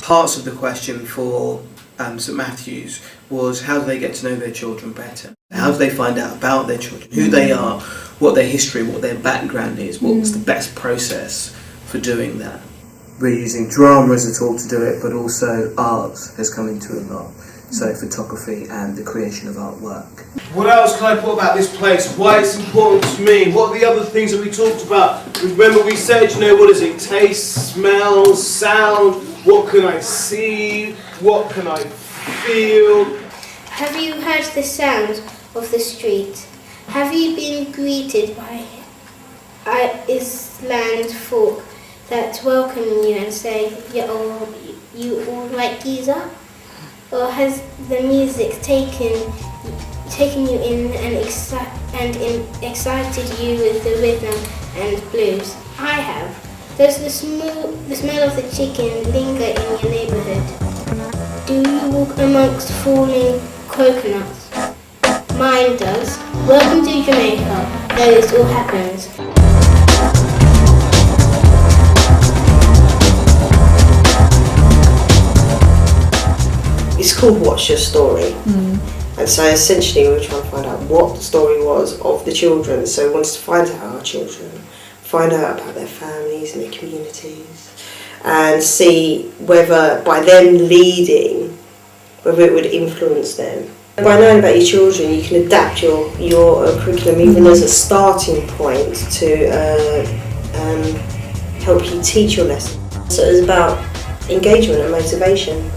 Parts of the question for St Matthew's was, how do they get to know their children better? How do they find out about their children, who they are, what their history, what their background is, what's the best process for doing that? We're using drama as a tool to do it, but also art has come into it a lot. So photography and the creation of artwork. What else can I put about this place? Why it's important to me? What are the other things that we talked about? Remember we said, what is it? Taste, smell, sound. What can I see? What can I feel? Have you heard the sounds of the street? Have you been greeted by Iceland's folk that welcome you and say, you all right, geezer? Or has the music taken you in and excited you with the rhythm and blues? I have. Does the smell of the chicken linger in your neighbourhood? Do you walk amongst falling coconuts? Mine does. Welcome to Jamaica, where this all happens. It's called What's Your Story? And so essentially we were trying to find out what the story was of the children. So we wanted to find out our children, find out about their families and their communities, and see whether by them leading, whether it would influence them. And by knowing about your children, you can adapt your curriculum even as a starting point to help you teach your lesson. So it was about engagement and motivation.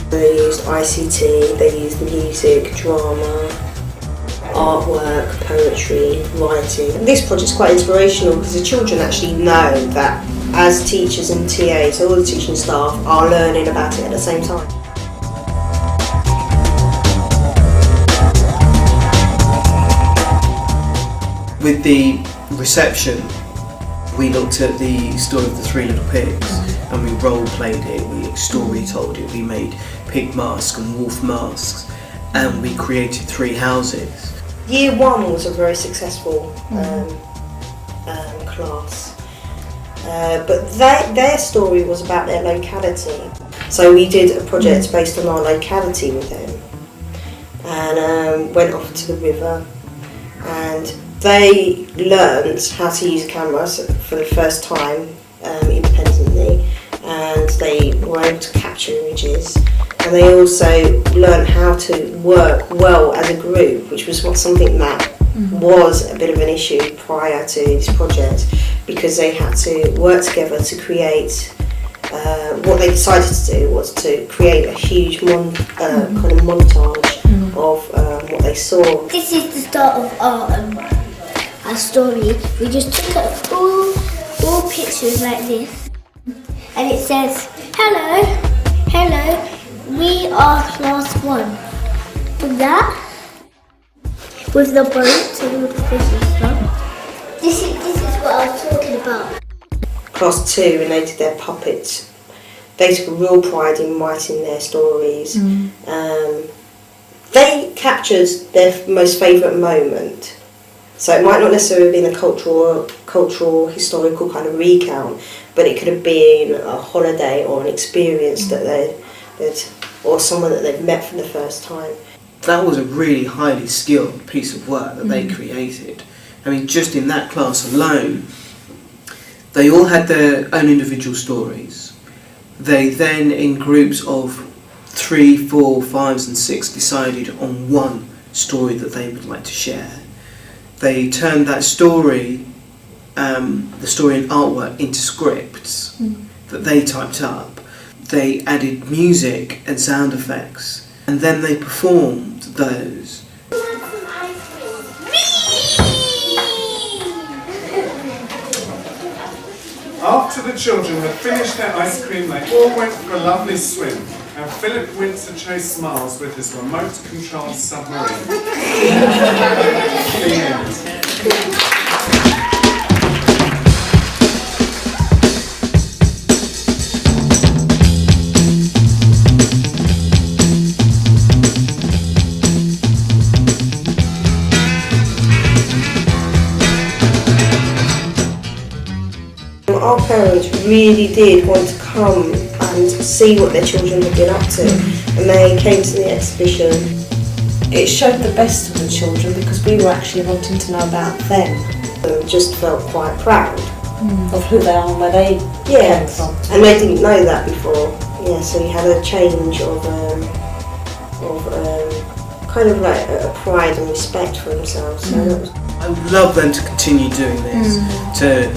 They used ICT, they used music, drama, artwork, poetry, writing. This project's quite inspirational because the children actually know that as teachers and TAs, all the teaching staff are learning about it at the same time. With the reception, we looked at the story of the Three Little Pigs and we role-played it, we story-told it, we made pig masks and wolf masks, and we created 3 houses. Year 1 was a very successful class, but their story was about their locality. So we did a project based on our locality with them, and went off to the river, and they learned how to use cameras for the first time independently, and they were able to capture images. And they also learned how to work well as a group, which was something that was a bit of an issue prior to this project, because they had to work together to create. What they decided to do was to create a huge kind of montage of what they saw. This is the start of our story. We just took all pictures like this, and it says, hello, we are class 1. With that, with the boats and all the fish and stuff. This is what I was talking about. Class 2, when they did their puppets, they took a real pride in writing their stories. They captured their most favourite moment. So it might not necessarily have been a cultural, historical kind of recount, but it could have been a holiday or an experience or someone that they've met for the first time. That was a really highly skilled piece of work that they created. I mean, just in that class alone, they all had their own individual stories. They then, in groups of 3, 4, 5s and 6, decided on one story that they would like to share. They turned that story, the story and artwork, into scripts that they typed up. They added music and sound effects, and then they performed those. After the children had finished their ice cream, they all went for a lovely swim, and Philip Windsor chased Miles with his remote-controlled submarine. The end. Our parents really did want to come and and see what their children had been up to. And they came to the exhibition. It showed the best of the children because we were actually wanting to know about them, And just felt quite proud. of who they are and where they came from. And they didn't know that before. Yeah, so you had a change of kind of like a pride and respect for themselves. So that was I would love them to continue doing this, to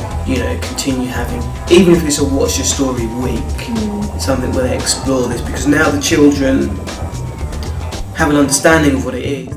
continue having, even if it's a Watch Your Story week, something where they explore this, because now the children have an understanding of what it is.